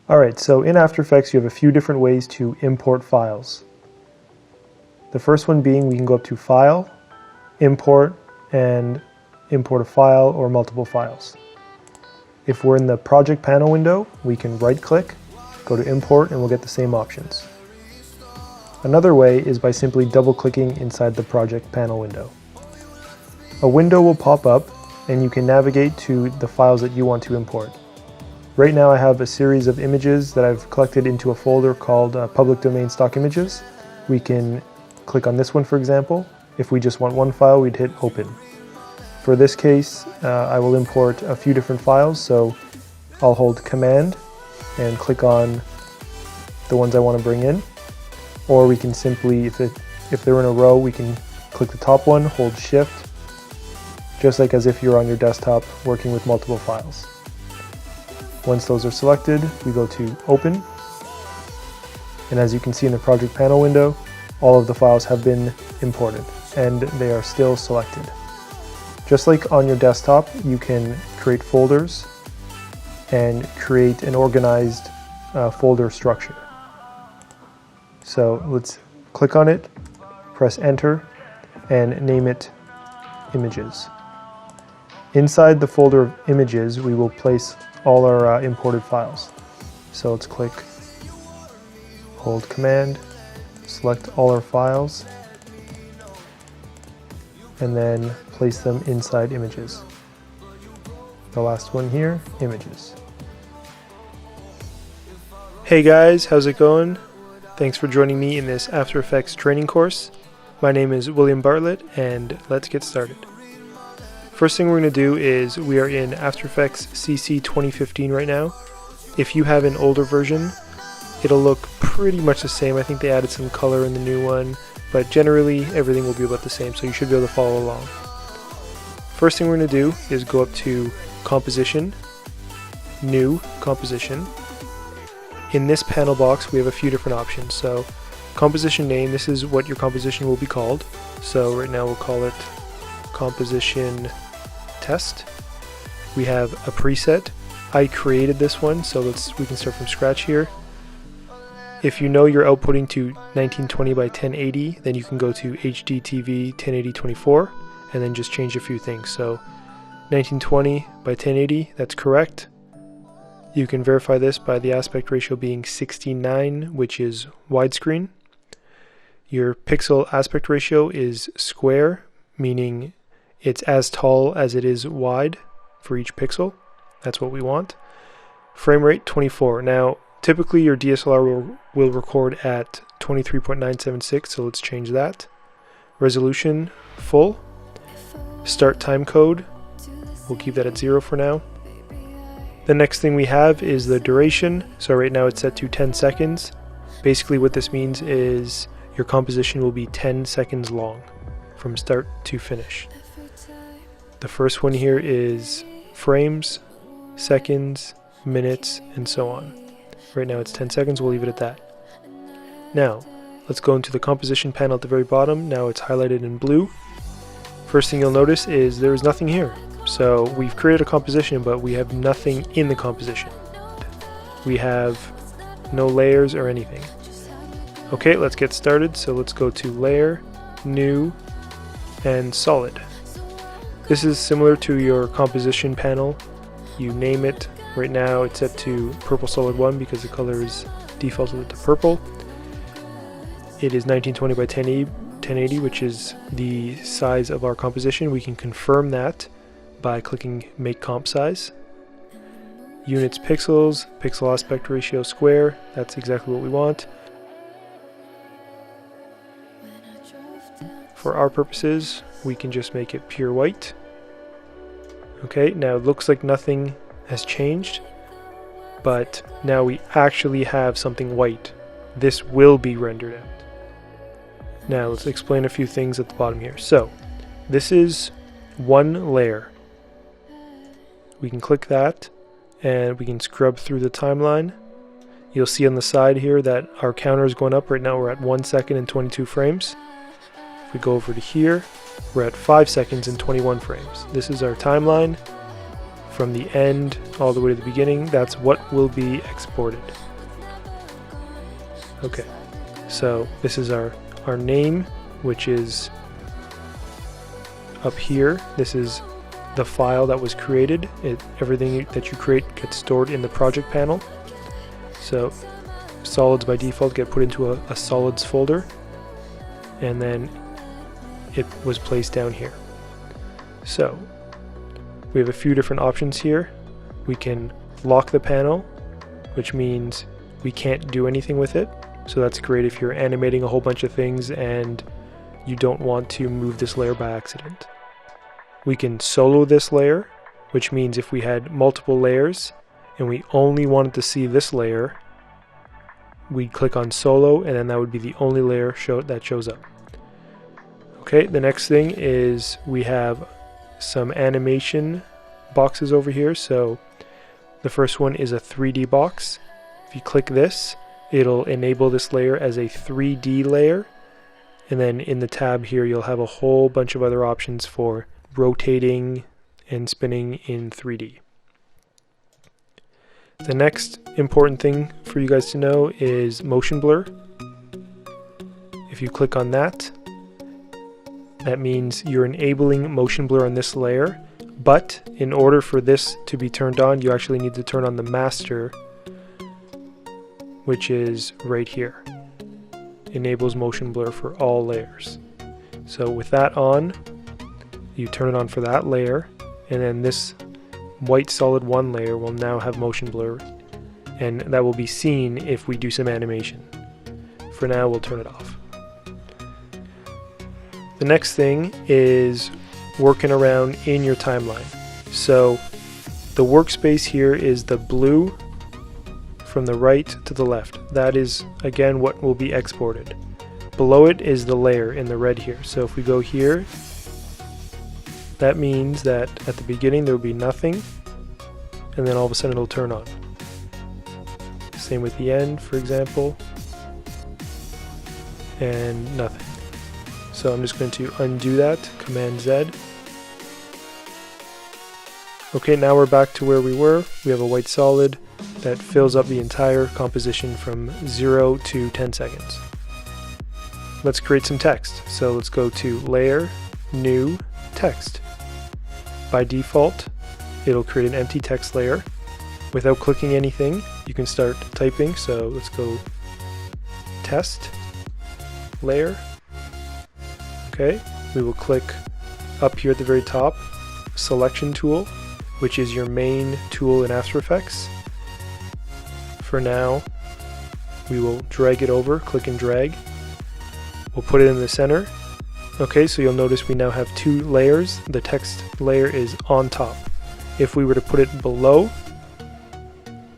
Alright, so in After Effects you have a few different ways to import files. The first one being we can go up to File, Import, and import a file or multiple files. If we're in the Project Panel window, we can right-click, go to Import, and we'll get the same options. Another way is by simply double-clicking inside the Project Panel window. A window will pop up, and you can navigate to the files that you want to import. Right now I have a series of images that I've collected into a folder called Public Domain Stock Images. We can click on this one, for example. If we just want one file, we'd hit Open. For this case, I will import a few different files, so I'll hold Command and click on the ones I want to bring in. Or we can simply, if they're in a row, we can click the top one, hold Shift, just like as if you're on your desktop working with multiple files. Once those are selected, we go to Open, and as you can see in the Project Panel window, all of the files have been imported, and they are still selected. Just like on your desktop, you can create folders and create an organized folder structure. So let's click on it, press Enter, and name it Images. Inside the folder of images, we will place all our imported files. So let's click, hold Command, select all our files, and then place them inside images. The last one here, images. Hey guys, how's it going? Thanks for joining me in this After Effects training course. My name is William Bartlett, and let's get started. First thing we're going to do is we are in After Effects CC 2015 right now. If you have an older version, it'll look pretty much the same. I think they added some color in the new one, but generally everything will be about the same, so you should be able to follow along. First thing we're going to do is go up to Composition, New Composition. In this panel box we have a few different options. So composition name, this is what your composition will be called. So right now we'll call it Composition Test. We have a preset. I created this one, so we can start from scratch here. If you know you're outputting to 1920 by 1080, then you can go to HDTV 1080-24 and then just change a few things. So 1920 by 1080, that's correct. You can verify this by the aspect ratio being 69, which is widescreen. Your pixel aspect ratio is square, meaning it's as tall as it is wide for each pixel. That's what we want. Frame rate 24. Now, typically your DSLR will record at 23.976, so let's change that. Resolution full. Start time code, we'll keep that at 0 for now. The next thing we have is the duration. So right now it's set to 10 seconds. Basically what this means is your composition will be 10 seconds long from start to finish. The first one here is frames, seconds, minutes, and so on. Right now it's 10 seconds, we'll leave it at that. Now, let's go into the composition panel at the very bottom. Now it's highlighted in blue. First thing you'll notice is there is nothing here. So we've created a composition, but we have nothing in the composition. We have no layers or anything. Okay, let's get started. So let's go to Layer, New, and Solid. This is similar to your composition panel. You name it. Right now it's set to Purple Solid 1 because the color is defaulted to purple. It is 1920 by 1080, which is the size of our composition. We can confirm that by clicking Make Comp Size. Units pixels, pixel aspect ratio square, that's exactly what we want. For our purposes, we can just make it pure white. Okay, now it looks like nothing has changed, but now we actually have something white. This will be rendered out. Now let's explain a few things at the bottom here. So, this is one layer. We can click that and we can scrub through the timeline. You'll see on the side here that our counter is going up. Right now we're at 1 second and 22 frames. If we go over to here, we're at 5 seconds and 21 frames. This is our timeline from the end all the way to the beginning, that's what will be exported. Okay, so this is our name, which is up here. This is the file that was created. Everything that you create gets stored in the project panel. So solids by default get put into a solids folder, and then it was placed down here. So we have a few different options here. We can lock the panel, which means we can't do anything with it. So that's great if you're animating a whole bunch of things and you don't want to move this layer by accident. We can solo this layer, which means if we had multiple layers and we only wanted to see this layer, we'd click on solo, and then that would be the only layer that shows up. Okay, the next thing is we have some animation boxes over here. So the first one is a 3D box. If you click this, it'll enable this layer as a 3D layer, and then in the tab here you'll have a whole bunch of other options for rotating and spinning in 3D. The next important thing for you guys to know is motion blur. If you click on that, that means you're enabling motion blur on this layer, but in order for this to be turned on, you actually need to turn on the master, which is right here. Enables motion blur for all layers. So with that on, you turn it on for that layer, and then this white solid 1 layer will now have motion blur, and that will be seen if we do some animation. For now, we'll turn it off. The next thing is working around in your timeline. So the workspace here is the blue from the right to the left. That is, again, what will be exported. Below it is the layer in the red here. So if we go here, that means that at the beginning there will be nothing, and then all of a sudden it'll turn on. Same with the end, for example, and nothing. So I'm just going to undo that, Command Z. Okay, now we're back to where we were. We have a white solid that fills up the entire composition from 0 to 10 seconds. Let's create some text. So let's go to Layer, New, Text. By default, it'll create an empty text layer. Without clicking anything, you can start typing. So let's go Test, Layer. Okay, we will click up here at the very top, Selection Tool, which is your main tool in After Effects. For now, we will drag it over, click and drag. We'll put it in the center. Okay, so you'll notice we now have 2 layers. The text layer is on top. If we were to put it below,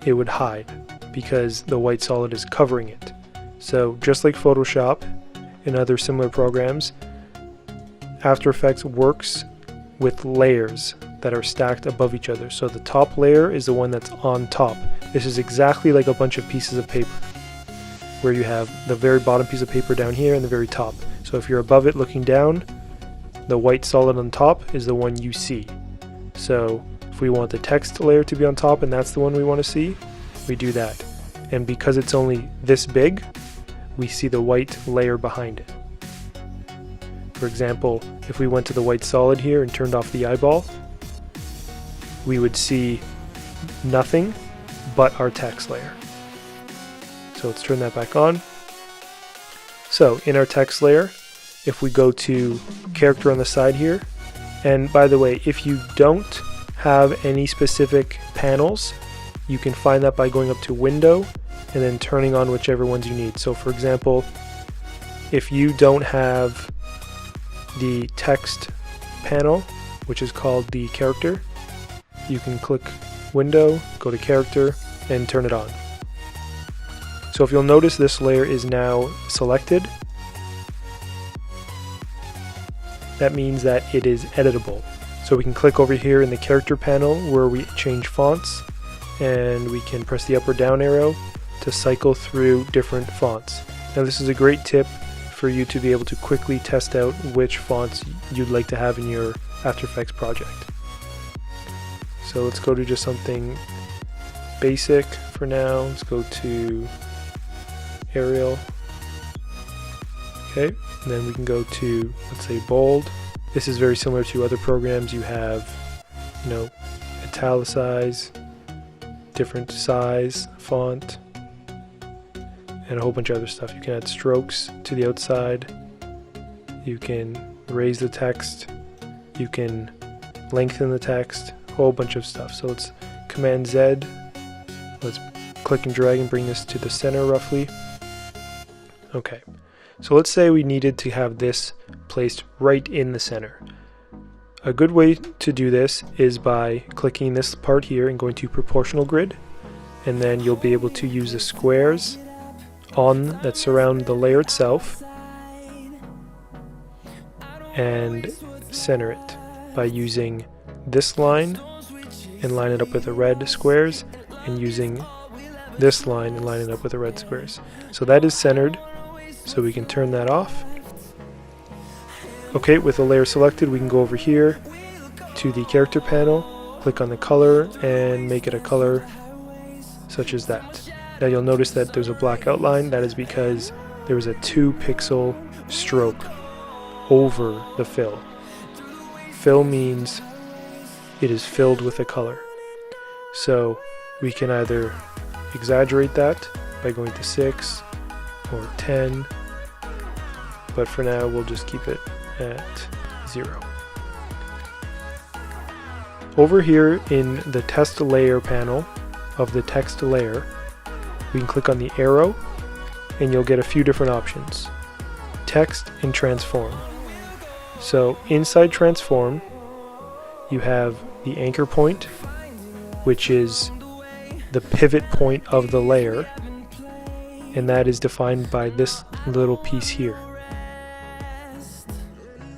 it would hide because the white solid is covering it. So just like Photoshop and other similar programs, After Effects works with layers that are stacked above each other. So the top layer is the one that's on top. This is exactly like a bunch of pieces of paper, where you have the very bottom piece of paper down here and the very top. So if you're above it looking down, the white solid on top is the one you see. So if we want the text layer to be on top and that's the one we want to see, we do that. And because it's only this big, we see the white layer behind it. For example, if we went to the white solid here and turned off the eyeball, we would see nothing but our text layer. So let's turn that back on. So in our text layer, if we go to character on the side here, and by the way, if you don't have any specific panels, you can find that by going up to Window and then turning on whichever ones you need. So for example, if you don't have the text panel, which is called the character, you can click Window, go to Character, and turn it on. So if you'll notice, this layer is now selected. That means that it is editable. So we can click over here in the character panel where we change fonts, and we can press the up or down arrow to cycle through different fonts. Now this is a great tip for you to be able to quickly test out which fonts you'd like to have in your After Effects project. So let's go to just something basic for now. Let's go to Arial. Okay, and then we can go to, let's say, bold. This is very similar to other programs. You have, you know, italicize, different size, font, and a whole bunch of other stuff. You can add strokes to the outside. You can raise the text. You can lengthen the text. A whole bunch of stuff. So let's Command Z. Let's click and drag and bring this to the center roughly. Okay. So let's say we needed to have this placed right in the center. A good way to do this is by clicking this part here and going to proportional grid, and then you'll be able to use the squares that surround the layer itself and center it by using this line and line it up with the red squares, and using this line and line it up with the red squares. So that is centered. So we can turn that off. Okay, with the layer selected, we can go over here to the character panel, click on the color, and make it a color such as that. Now you'll notice that there's a black outline. That is because there was a 2-pixel stroke over the fill. Fill means it is filled with a color. So we can either exaggerate that by going to 6 or 10, but for now we'll just keep it at 0. Over here in the test layer panel of the text layer, we can click on the arrow and you'll get a few different options: text and transform. So inside transform you have the anchor point, which is the pivot point of the layer, and that is defined by this little piece here.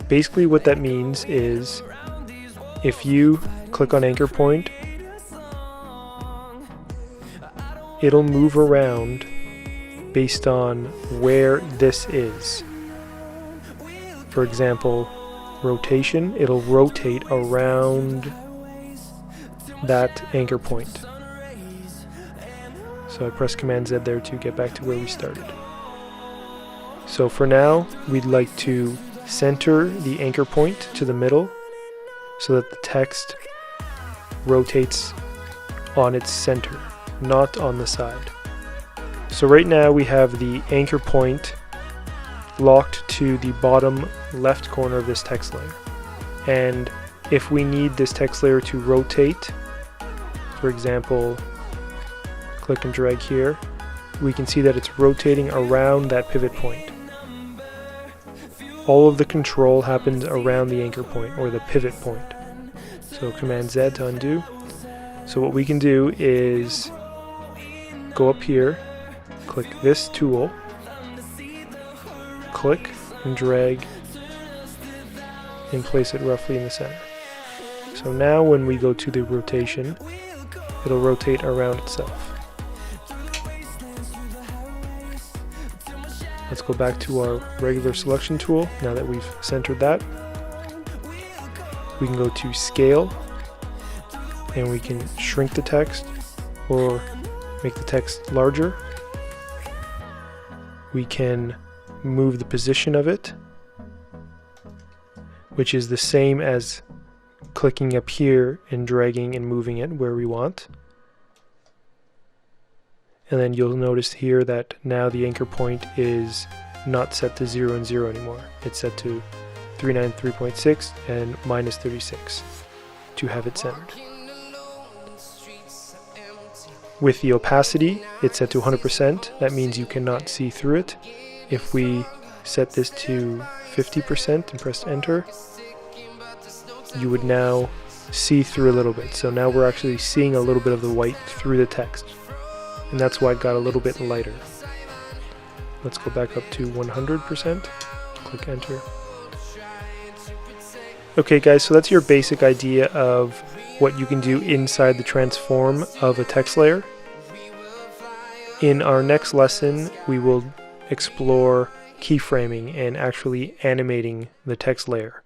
Basically what that means is if you click on anchor point, it'll move around based on where this is. For example, rotation, it'll rotate around that anchor point. So I press Command Z there to get back to where we started. So for now, we'd like to center the anchor point to the middle so that the text rotates on its center, not on the side. So right now we have the anchor point locked to the bottom left corner of this text layer. And if we need this text layer to rotate, for example, click and drag here, we can see that it's rotating around that pivot point. All of the control happens around the anchor point, or the pivot point. So Command Z to undo. So what we can do is go up here, click this tool, click and drag and place it roughly in the center. So now when we go to the rotation, it'll rotate around itself. Let's go back to our regular selection tool. Now that we've centered that, we can go to scale and we can shrink the text or make the text larger. We can move the position of it, which is the same as clicking up here and dragging and moving it where we want. And then you'll notice here that now the anchor point is not set to 0 and 0 anymore. It's set to 393.6 and minus 36 to have it centered. With the opacity, it's set to 100%. That means you cannot see through it. If we set this to 50% and press enter, you would now see through a little bit. So now we're actually seeing a little bit of the white through the text. And that's why it got a little bit lighter. Let's go back up to 100%, click enter. Okay guys, so that's your basic idea of what you can do inside the transform of a text layer. In our next lesson, we will explore keyframing and actually animating the text layer.